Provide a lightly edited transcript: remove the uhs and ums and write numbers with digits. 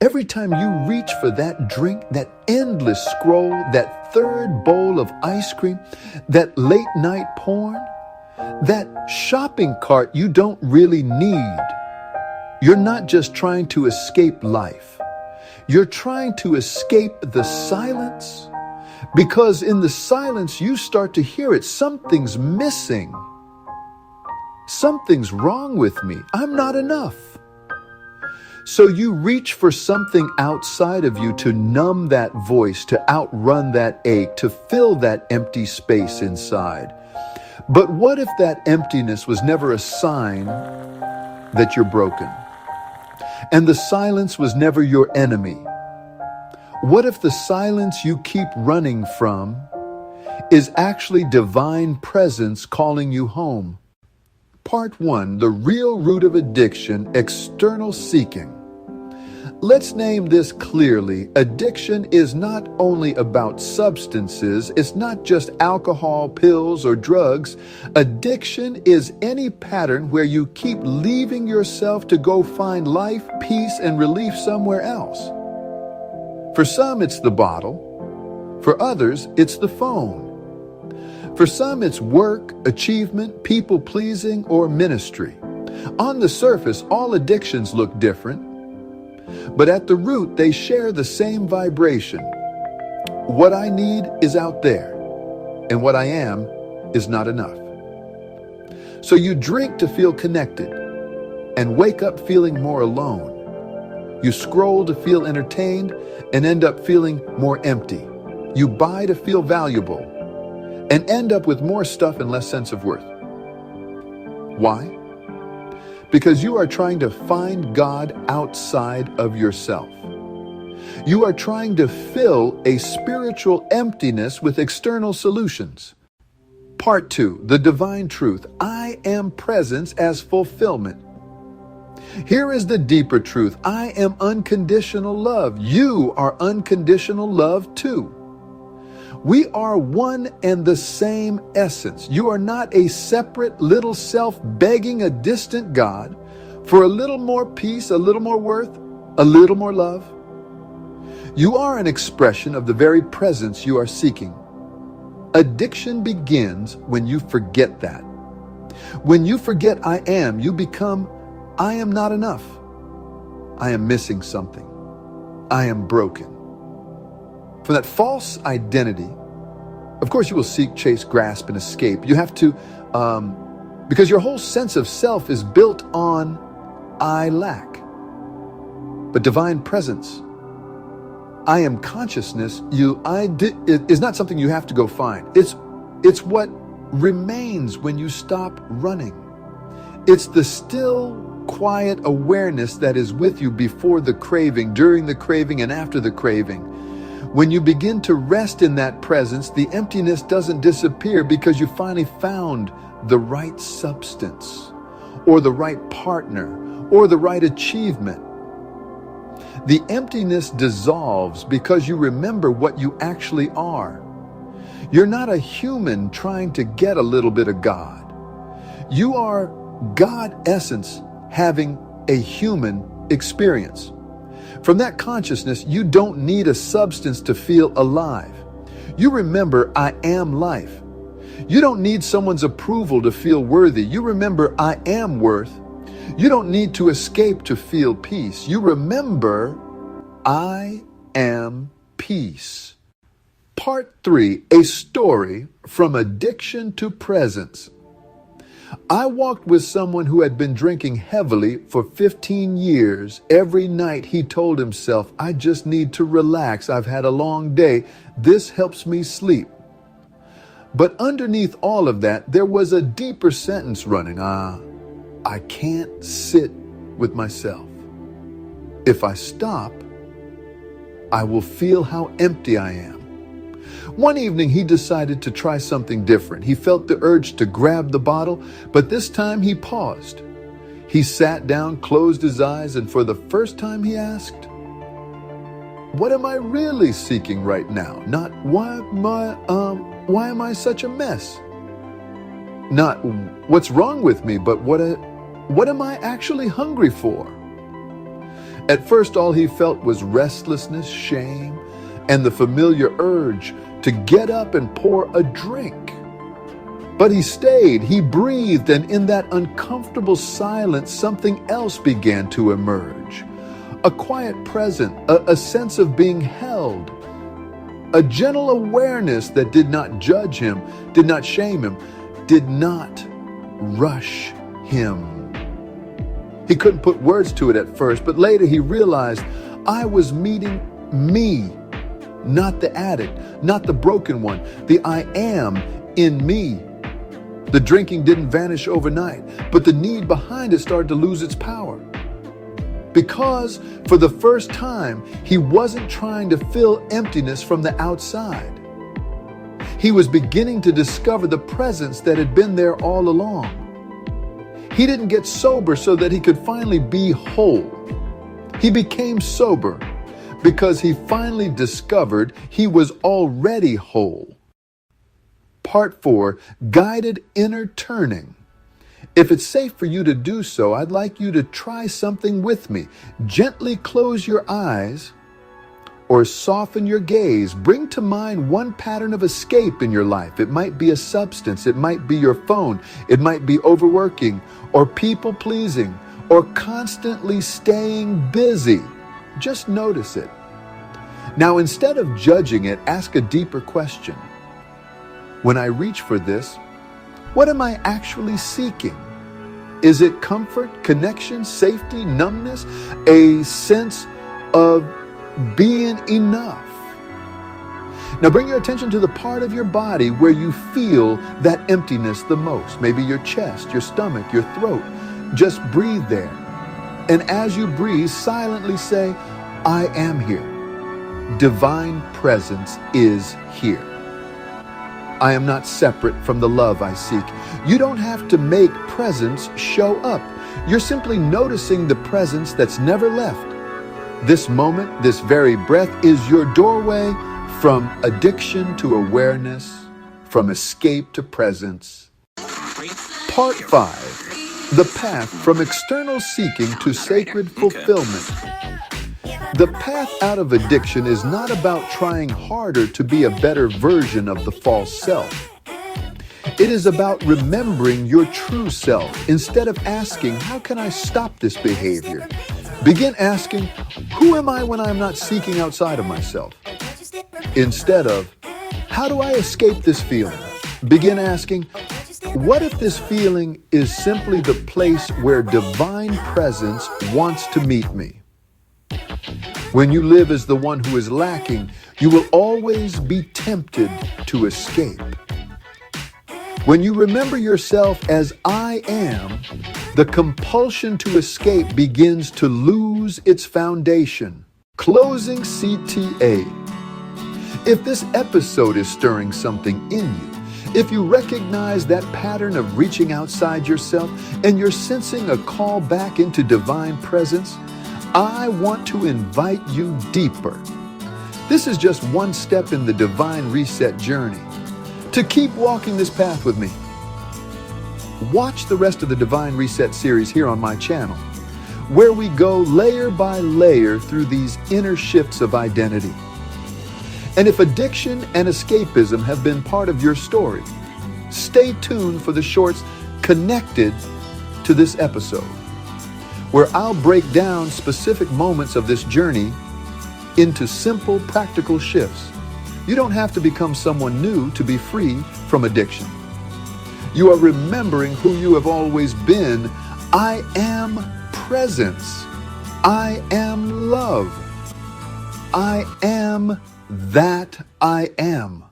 Every time you reach for that drink, that endless scroll, that third bowl of ice cream, that late night porn, that shopping cart you don't really need, you're not just trying to escape life. You're trying to escape the silence, because in the silence you start to hear it. Something's missing. Something's wrong with me. I'm not enough. So you reach for something outside of you to numb that voice, to outrun that ache, to fill that empty space inside. But what if that emptiness was never a sign that you're broken? And the silence was never your enemy? What if the silence you keep running from is actually divine presence calling you home? Part 1, the real root of addiction, external seeking. Let's name this clearly. Addiction is not only about substances. It's not just alcohol, pills, or drugs. Addiction is any pattern where you keep leaving yourself to go find life, peace, and relief somewhere else. For some, it's the bottle. For others, it's the phone. For some, it's work, achievement, people-pleasing, or ministry. On the surface, all addictions look different, but at the root, they share the same vibration. What I need is out there, and what I am is not enough. So you drink to feel connected and wake up feeling more alone. You scroll to feel entertained and end up feeling more empty. You buy to feel valuable and end up with more stuff and less sense of worth. Why? Because you are trying to find God outside of yourself. You are trying to fill a spiritual emptiness with external solutions. Part 2, the divine truth. I am presence as fulfillment. Here is the deeper truth. I am unconditional love. You are unconditional love too. We are one and the same essence. You are not a separate little self begging a distant God for a little more peace, a little more worth, a little more love. You are an expression of the very presence you are seeking. Addiction begins when you forget that. When you forget I am, you become I am not enough. I am missing something. I am broken. From that false identity, of course you will seek, chase, grasp, and escape. You have to, because your whole sense of self is built on I lack. But divine presence, I am consciousness, is not something you have to go find. It's what remains when you stop running. It's the still, quiet awareness that is with you before the craving, during the craving, and after the craving. When you begin to rest in that presence, the emptiness doesn't disappear because you finally found the right substance, or the right partner, or the right achievement. The emptiness dissolves because you remember what you actually are. You're not a human trying to get a little bit of God. You are God essence having a human experience. From that consciousness, you don't need a substance to feel alive. You remember, I am life. You don't need someone's approval to feel worthy. You remember, I am worth. You don't need to escape to feel peace. You remember, I am peace. Part 3, a story from addiction to presence. I walked with someone who had been drinking heavily for 15 years. Every night he told himself, I just need to relax. I've had a long day. This helps me sleep. But underneath all of that, there was a deeper sentence running. I can't sit with myself. If I stop, I will feel how empty I am. One evening, he decided to try something different. He felt the urge to grab the bottle, but this time he paused. He sat down, closed his eyes, and for the first time he asked, what am I really seeking right now? Not why am I such a mess? Not what's wrong with me, but what am I actually hungry for? At first, all he felt was restlessness, shame, and the familiar urge to get up and pour a drink. But he stayed, he breathed, and in that uncomfortable silence, something else began to emerge. A quiet presence, a sense of being held, a gentle awareness that did not judge him, did not shame him, did not rush him. He couldn't put words to it at first, but later he realized I was meeting me, not the addict, not the broken one, the I am in me. The drinking didn't vanish overnight, but the need behind it started to lose its power. Because for the first time, he wasn't trying to fill emptiness from the outside. He was beginning to discover the presence that had been there all along. He didn't get sober so that he could finally be whole. He became sober because he finally discovered he was already whole. Part 4, Guided Inner Turning. If it's safe for you to do so, I'd like you to try something with me. Gently close your eyes or soften your gaze. Bring to mind one pattern of escape in your life. It might be a substance, it might be your phone, it might be overworking or people-pleasing or constantly staying busy. Just notice it. Now, instead of judging it, ask a deeper question. When I reach for this, what am I actually seeking? Is it comfort, connection, safety, numbness, a sense of being enough? Now bring your attention to the part of your body where you feel that emptiness the most. Maybe your chest, your stomach, your throat. Just breathe there. And as you breathe, silently say, I am here. Divine presence is here. I am not separate from the love I seek. You don't have to make presence show up. You're simply noticing the presence that's never left. This moment, this very breath is your doorway from addiction to awareness, from escape to presence. Part 5, the path from external seeking to sacred fulfillment. The path out of addiction is not about trying harder to be a better version of the false self. It is about remembering your true self. Instead of asking, how can I stop this behavior? Begin asking, who am I when I'm not seeking outside of myself? Instead of, how do I escape this feeling? Begin asking, what if this feeling is simply the place where divine presence wants to meet me? When you live as the one who is lacking, you will always be tempted to escape. When you remember yourself as I am, the compulsion to escape begins to lose its foundation. Closing CTA. If this episode is stirring something in you, if you recognize that pattern of reaching outside yourself and you're sensing a call back into divine presence, I want to invite you deeper. This is just one step in the divine reset journey. To keep walking this path with me, watch the rest of the Divine Reset series here on my channel, where we go layer by layer through these inner shifts of identity. And if addiction and escapism have been part of your story, stay tuned for the shorts connected to this episode, where I'll break down specific moments of this journey into simple, practical shifts. You don't have to become someone new to be free from addiction. You are remembering who you have always been. I am presence. I am love. I am that I am.